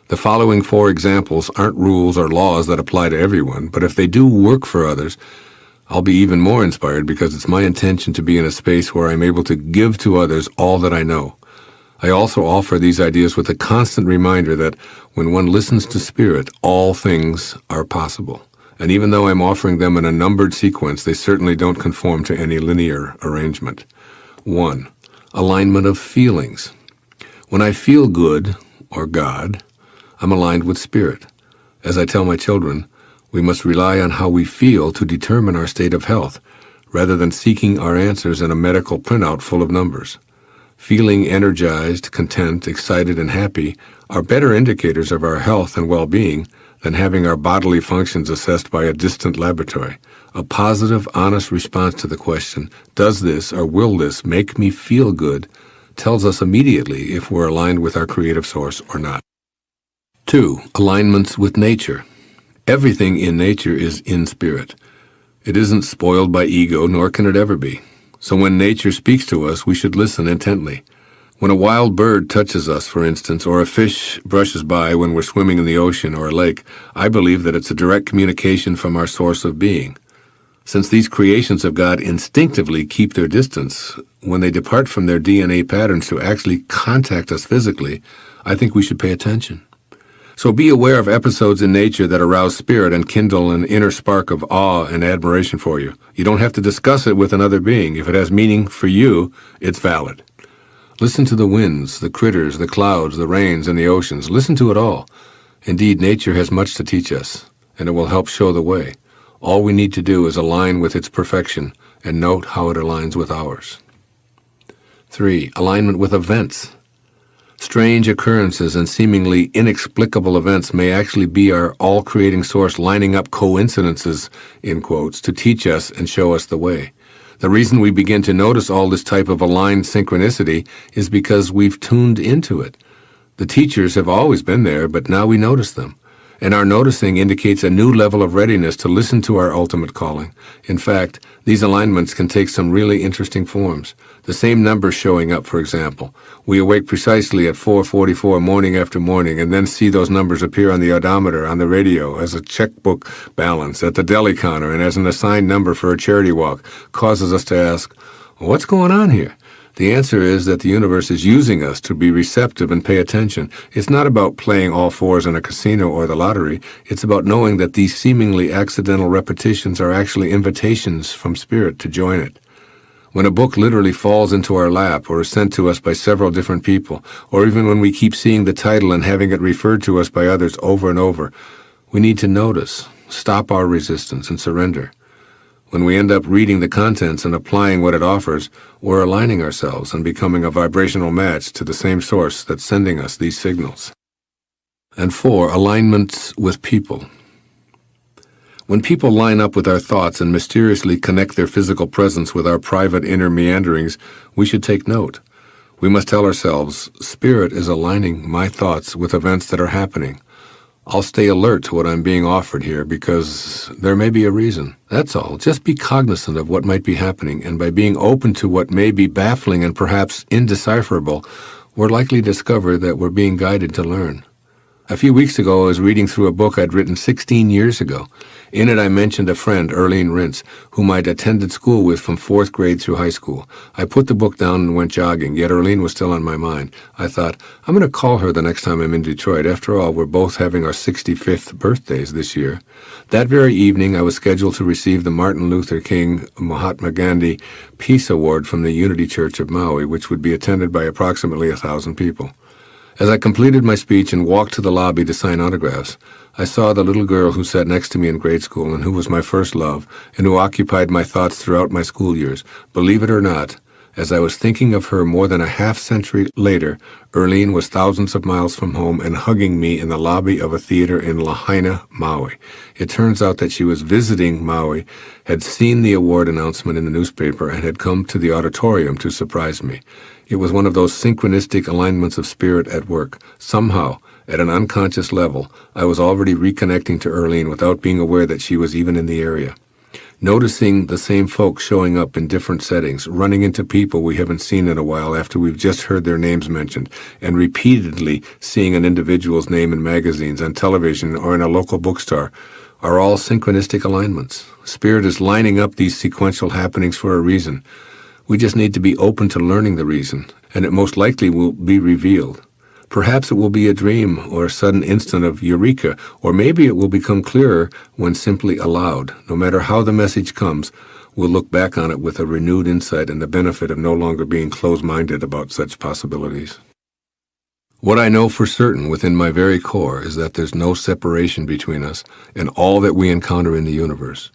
The following 4 examples aren't rules or laws that apply to everyone, but if they do work for others, I'll be even more inspired because it's my intention to be in a space where I'm able to give to others all that I know. I also offer these ideas with a constant reminder that when one listens to Spirit, all things are possible. And even though I'm offering them in a numbered sequence, they certainly don't conform to any linear arrangement. 1. Alignment of feelings. When I feel good, or God, I'm aligned with Spirit. As I tell my children, we must rely on how we feel to determine our state of health, rather than seeking our answers in a medical printout full of numbers. Feeling energized, content, excited, and happy are better indicators of our health and well-being than having our bodily functions assessed by a distant laboratory. A positive, honest response to the question, does this or will this make me feel good, tells us immediately if we're aligned with our creative source or not. 2. Alignments with nature. Everything in nature is in spirit. It isn't spoiled by ego, nor can it ever be. So when nature speaks to us, we should listen intently. When a wild bird touches us, for instance, or a fish brushes by when we're swimming in the ocean or a lake, I believe that it's a direct communication from our source of being. Since these creations of God instinctively keep their distance, when they depart from their DNA patterns to actually contact us physically, I think we should pay attention. So be aware of episodes in nature that arouse spirit and kindle an inner spark of awe and admiration for you. You don't have to discuss it with another being. If it has meaning for you, it's valid. Listen to the winds, the critters, the clouds, the rains, and the oceans. Listen to it all. Indeed, nature has much to teach us, and it will help show the way. All we need to do is align with its perfection and note how it aligns with ours. 3. Alignment with events. Strange occurrences and seemingly inexplicable events may actually be our all-creating source lining up coincidences, in quotes, to teach us and show us the way. The reason we begin to notice all this type of aligned synchronicity is because we've tuned into it. The teachers have always been there, but now we notice them. And our noticing indicates a new level of readiness to listen to our ultimate calling. In fact, these alignments can take some really interesting forms. The same number showing up, for example. We awake precisely at 4:44 morning after morning and then see those numbers appear on the odometer, on the radio, as a checkbook balance, at the deli counter, and as an assigned number for a charity walk, causes us to ask, what's going on here? The answer is that the universe is using us to be receptive and pay attention. It's not about playing all fours in a casino or the lottery. It's about knowing that these seemingly accidental repetitions are actually invitations from Spirit to join it. When a book literally falls into our lap or is sent to us by several different people, or even when we keep seeing the title and having it referred to us by others over and over, we need to notice, stop our resistance, and surrender. When we end up reading the contents and applying what it offers, we're aligning ourselves and becoming a vibrational match to the same source that's sending us these signals. And 4, alignments with people. When people line up with our thoughts and mysteriously connect their physical presence with our private inner meanderings, we should take note. We must tell ourselves, Spirit is aligning my thoughts with events that are happening. I'll stay alert to what I'm being offered here because there may be a reason. That's all. Just be cognizant of what might be happening, and by being open to what may be baffling and perhaps indecipherable, we're likely to discover that we're being guided to learn. A few weeks ago, I was reading through a book I'd written 16 years ago. In it, I mentioned a friend, Earlene Rintz, whom I'd attended school with from 4th grade through high school. I put the book down and went jogging, yet Earlene was still on my mind. I thought, I'm going to call her the next time I'm in Detroit. After all, we're both having our 65th birthdays this year. That very evening, I was scheduled to receive the Martin Luther King Mahatma Gandhi Peace Award from the Unity Church of Maui, which would be attended by approximately 1,000 people. As I completed my speech and walked to the lobby to sign autographs, I saw the little girl who sat next to me in grade school and who was my first love and who occupied my thoughts throughout my school years. Believe it or not, as I was thinking of her more than a half-century later, Earlene was thousands of miles from home and hugging me in the lobby of a theater in Lahaina, Maui. It turns out that she was visiting Maui, had seen the award announcement in the newspaper, and had come to the auditorium to surprise me. It was one of those synchronistic alignments of spirit at work. Somehow, at an unconscious level, I was already reconnecting to Earlene without being aware that she was even in the area. Noticing the same folks showing up in different settings, running into people we haven't seen in a while after we've just heard their names mentioned, and repeatedly seeing an individual's name in magazines, on television, or in a local bookstore are all synchronistic alignments. Spirit is lining up these sequential happenings for a reason. We just need to be open to learning the reason, and it most likely will be revealed. Perhaps it will be a dream or a sudden instant of eureka, or maybe it will become clearer when simply allowed. No matter how the message comes, we'll look back on it with a renewed insight and the benefit of no longer being closed-minded about such possibilities. What I know for certain within my very core is that there's no separation between us and all that we encounter in the universe.